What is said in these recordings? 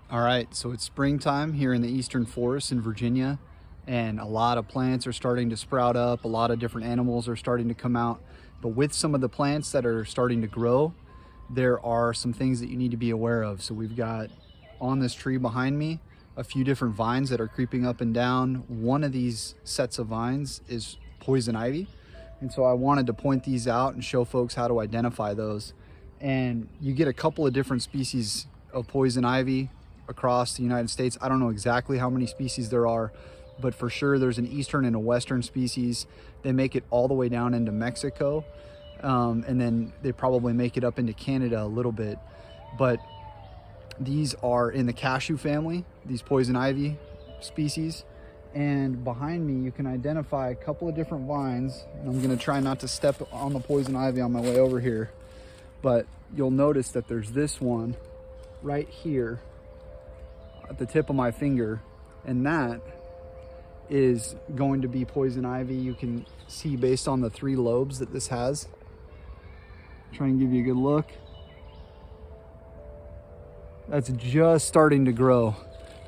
All right, so it's springtime here in the eastern forests in Virginia, and a lot of plants are starting to sprout up. A lot of different animals are starting to come out. But with some of the plants that are starting to grow, there are some things that you need to be aware of. So we've got on this tree behind me a few different vines that are creeping up and down. One of these sets of vines is poison ivy. And so I wanted to point these out and show folks how to identify those. And you get a couple of different species of poison ivy across the United States. I don't know exactly how many species there are, but for sure there's an eastern and a western species. They make it all the way down into Mexico, and then they probably make it up into Canada a little bit. But these are in the cashew family, these poison ivy species. And behind me you can identify a couple of different vines. And I'm going to try not to step on the poison ivy on my way over here, but you'll notice that there's this one right here at the tip of my finger, and that is going to be poison ivy. You can see based on the 3 lobes that this has. Try and give you a good look. That's just starting to grow,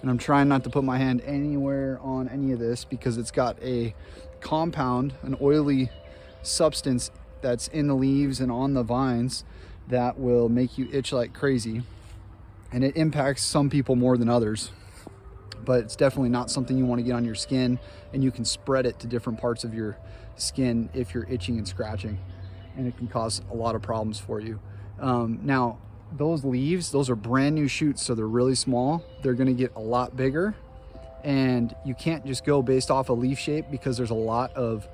and I'm trying not to put my hand anywhere on any of this because it's got a compound, an oily substance that's in the leaves and on the vines that will make you itch like crazy. And it impacts some people more than others, but it's definitely not something you want to get on your skin, and you can spread it to different parts of your skin if you're itching and scratching, and it can cause a lot of problems for you. Now, those leaves, those are brand new shoots, so they're really small. They're going to get a lot bigger, and you can't just go based off a leaf shape because there's a lot of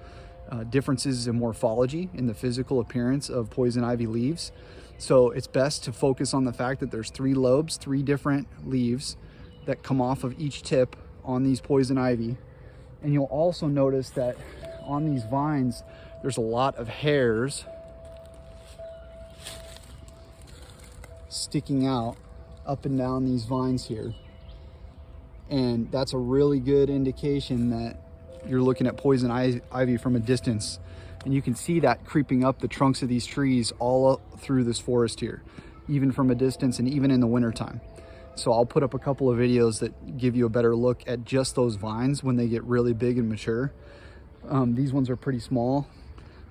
differences in morphology in the physical appearance of poison ivy leaves. So it's best to focus on the fact that there's 3 lobes, 3 different leaves that come off of each tip on these poison ivy. And you'll also notice that on these vines, there's a lot of hairs sticking out up and down these vines here. And that's a really good indication that you're looking at poison ivy from a distance. And you can see that creeping up the trunks of these trees all up through this forest here, even from a distance and even in the wintertime. So I'll put up a couple of videos that give you a better look at just those vines when they get really big and mature. These ones are pretty small,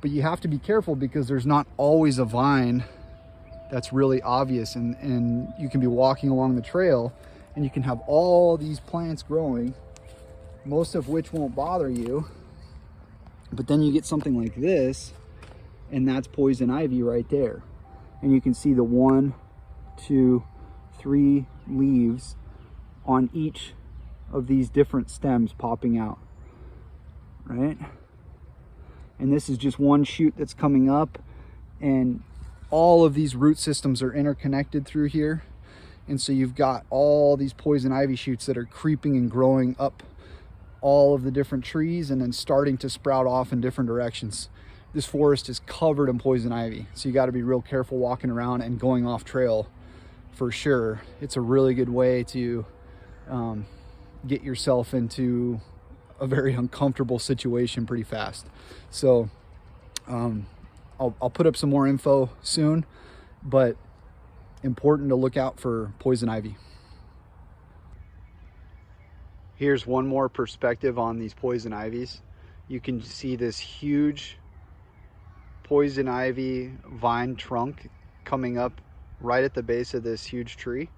but you have to be careful because there's not always a vine that's really obvious, and you can be walking along the trail and you can have all these plants growing, most of which won't bother you. But then you get something like this, and that's poison ivy right there. And you can see the 1, 2, 3 leaves on each of these different stems popping out, right? And this is just one shoot that's coming up, and all of these root systems are interconnected through here. And so you've got all these poison ivy shoots that are creeping and growing up all of the different trees and then starting to sprout off in different directions. This forest is covered in poison ivy, so you got to be real careful walking around and going off trail for sure. It's a really good way to get yourself into a very uncomfortable situation pretty fast. So I'll put up some more info soon, but important to look out for poison ivy. Here's one more perspective on these poison ivies. You can see this huge poison ivy vine trunk coming up right at the base of this huge tree.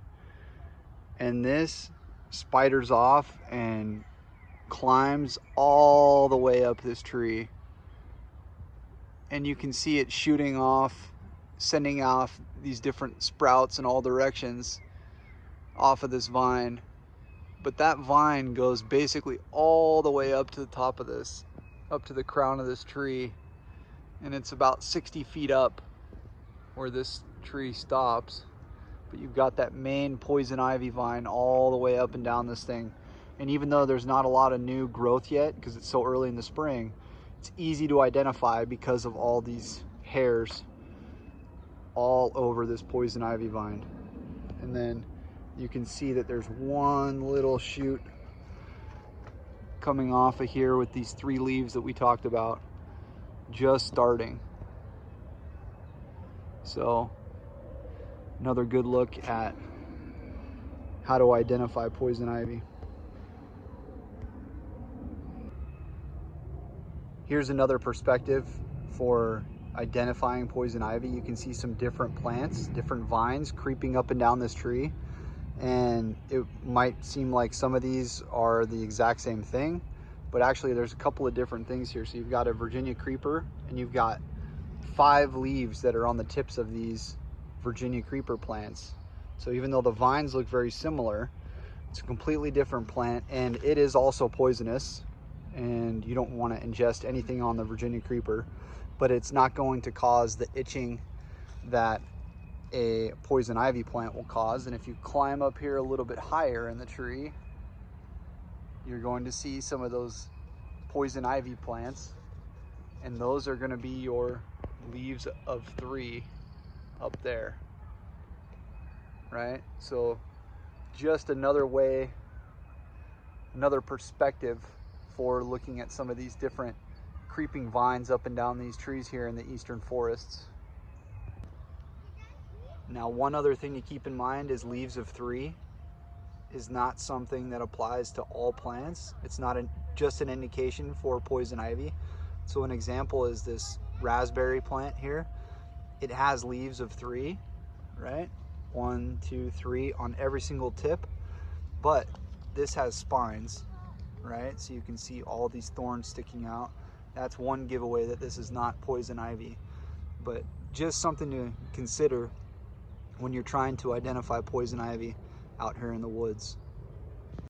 And this spiders off and climbs all the way up this tree. And you can see it shooting off, sending off these different sprouts in all directions off of this vine. But that vine goes basically all the way up to the top of this, up to the crown of this tree. And it's about 60 feet up where this tree stops. But you've got that main poison ivy vine all the way up and down this thing. And even though there's not a lot of new growth yet, because it's so early in the spring, it's easy to identify because of all these hairs all over this poison ivy vine. And then you can see that there's one little shoot coming off of here with these 3 leaves that we talked about, just starting. So another good look at how to identify poison ivy. Here's another perspective for identifying poison ivy. You can see some different plants, different vines creeping up and down this tree. And it might seem like some of these are the exact same thing, but actually there's a couple of different things here. So you've got a Virginia creeper, and you've got 5 leaves that are on the tips of these Virginia creeper plants. So even though the vines look very similar, it's a completely different plant, and it is also poisonous, and you don't want to ingest anything on the Virginia creeper, but it's not going to cause the itching that a poison ivy plant will cause. And if you climb up here a little bit higher in the tree, you're going to see some of those poison ivy plants, and those are going to be your leaves of 3 up there, right? So just another way, another perspective for looking at some of these different creeping vines up and down these trees here in the eastern forests. Now, one other thing to keep in mind is leaves of 3 is not something that applies to all plants. It's not just an indication for poison ivy. So an example is this raspberry plant here. It has leaves of 3, right? 1, 2, 3 on every single tip, but this has spines, right? So you can see all these thorns sticking out. That's one giveaway that this is not poison ivy, but just something to consider when you're trying to identify poison ivy out here in the woods.